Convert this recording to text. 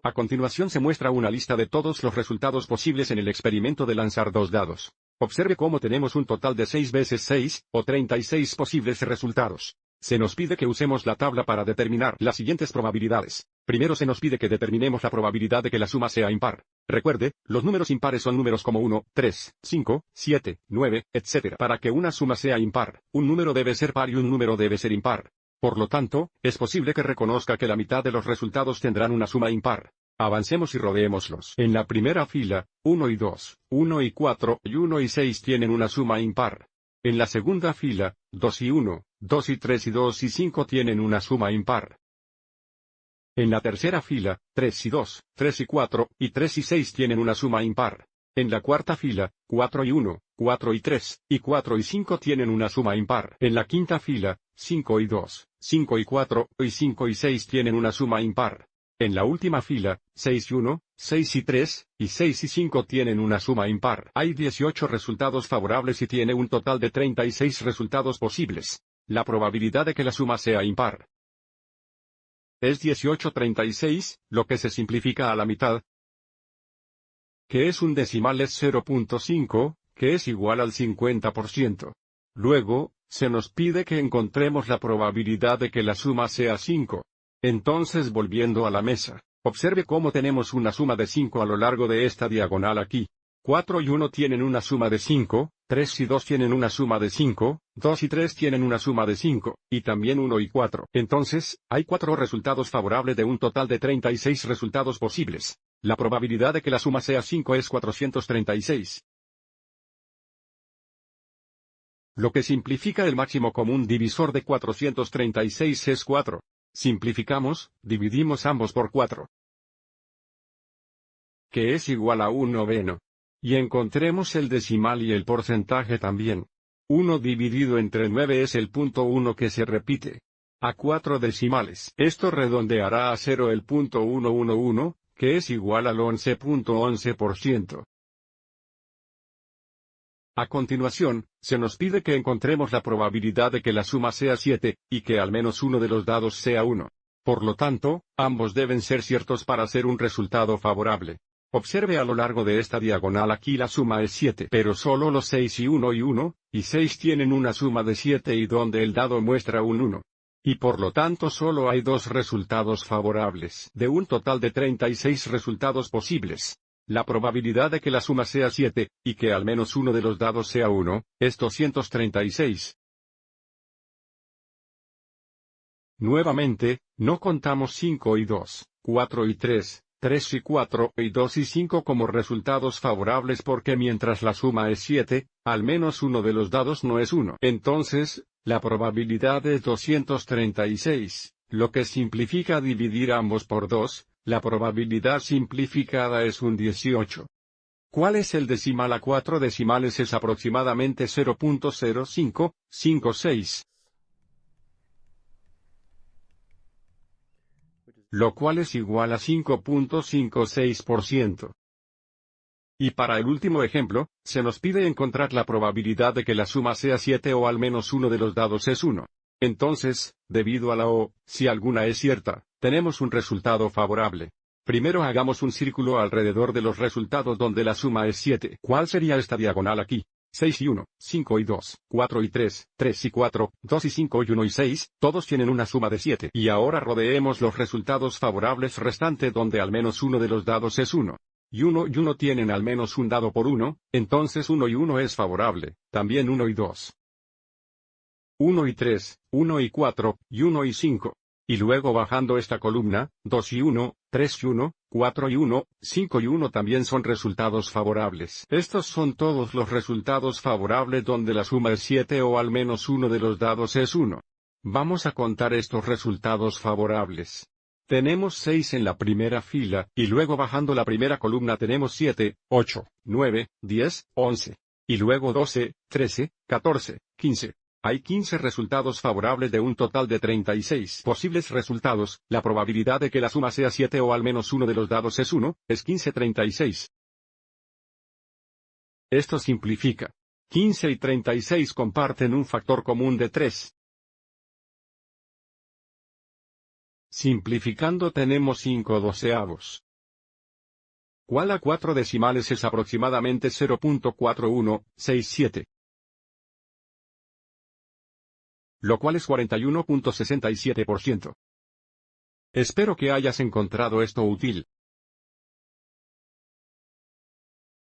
A continuación se muestra una lista de todos los resultados posibles en el experimento de lanzar dos dados. Observe cómo tenemos un total de 6 veces 6, o 36 posibles resultados. Se nos pide que usemos la tabla para determinar las siguientes probabilidades. Primero se nos pide que determinemos la probabilidad de que la suma sea impar. Recuerde, los números impares son números como 1, 3, 5, 7, 9, etc. Para que una suma sea impar, un número debe ser par y un número debe ser impar. Por lo tanto, es posible que reconozca que la mitad de los resultados tendrán una suma impar. Avancemos y rodeémoslos. En la primera fila, 1 y 2, 1 y 4 y 1 y 6 tienen una suma impar. En la segunda fila, 2 y 1, 2 y 3 y 2 y 5 tienen una suma impar. En la tercera fila, 3 y 2, 3 y 4, y 3 y 6 tienen una suma impar. En la cuarta fila, 4 y 1, 4 y 3, y 4 y 5 tienen una suma impar. En la quinta fila, 5 y 2, 5 y 4, y 5 y 6 tienen una suma impar. En la última fila, 6 y 1, 6 y 3, y 6 y 5 tienen una suma impar. Hay 18 resultados favorables y tiene un total de 36 resultados posibles. La probabilidad de que la suma sea impar es 18/36, lo que se simplifica a la mitad, que es un decimal es 0.5, que es igual al 50%. Luego, se nos pide que encontremos la probabilidad de que la suma sea 5. Entonces volviendo a la mesa, observe cómo tenemos una suma de 5 a lo largo de esta diagonal aquí. 4 y 1 tienen una suma de 5, 3 y 2 tienen una suma de 5, 2 y 3 tienen una suma de 5, y también 1 y 4. Entonces, hay 4 resultados favorables de un total de 36 resultados posibles. La probabilidad de que la suma sea 5 es 436. Lo que simplifica el máximo común divisor de 436 es 4. Simplificamos, dividimos ambos por 4. Que es igual a 1/9. Y encontremos el decimal y el porcentaje también. 1 dividido entre 9 es el punto 1 que se repite a 4 decimales. Esto redondeará a 0 el punto 111, que es igual al 11.11%. A continuación, se nos pide que encontremos la probabilidad de que la suma sea 7, y que al menos uno de los dados sea 1. Por lo tanto, ambos deben ser ciertos para ser un resultado favorable. Observe a lo largo de esta diagonal aquí la suma es 7, pero solo los 6 y 1 y 1, y 6 tienen una suma de 7 y donde el dado muestra un 1. Y por lo tanto solo hay 2 resultados favorables de un total de 36 resultados posibles. La probabilidad de que la suma sea 7, y que al menos uno de los dados sea 1, es 236. Nuevamente, no contamos 5 y 2, 4 y 3, 3 y 4, y 2 y 5 como resultados favorables porque mientras la suma es 7, al menos uno de los dados no es 1. Entonces, la probabilidad es 236, lo que simplifica dividir ambos por 2, la probabilidad simplificada es un 18. ¿Cuál es el decimal a 4 decimales? Es aproximadamente 0.0556. Lo cual es igual a 5.56%. Y para el último ejemplo, se nos pide encontrar la probabilidad de que la suma sea 7 o al menos uno de los dados es 1. Entonces, debido a la O, si alguna es cierta, tenemos un resultado favorable. Primero hagamos un círculo alrededor de los resultados donde la suma es 7. ¿Cuál sería esta diagonal aquí? 6 y 1, 5 y 2, 4 y 3, 3 y 4, 2 y 5 y 1 y 6, todos tienen una suma de 7. Y ahora rodeemos los resultados favorables restantes donde al menos uno de los dados es 1. Y 1 tienen al menos un dado por 1, entonces 1 y 1 es favorable, también 1 y 2. 1 y 3, 1 y 4, y 1 y 5. Y luego bajando esta columna, 2 y 1, 3 y 1, 4 y 1, 5 y 1 también son resultados favorables. Estos son todos los resultados favorables donde la suma es 7 o al menos uno de los dados es 1. Vamos a contar estos resultados favorables. Tenemos 6 en la primera fila, y luego bajando la primera columna tenemos 7, 8, 9, 10, 11. Y luego 12, 13, 14, 15. Hay 15 resultados favorables de un total de 36 posibles resultados. La probabilidad de que la suma sea 7 o al menos uno de los dados es 1, es 15/36. Esto simplifica. 15 y 36 comparten un factor común de 3. Simplificando tenemos 5/12. cual a 4 decimales es aproximadamente 0.4167. Lo cual es 41.67%. Espero que hayas encontrado esto útil.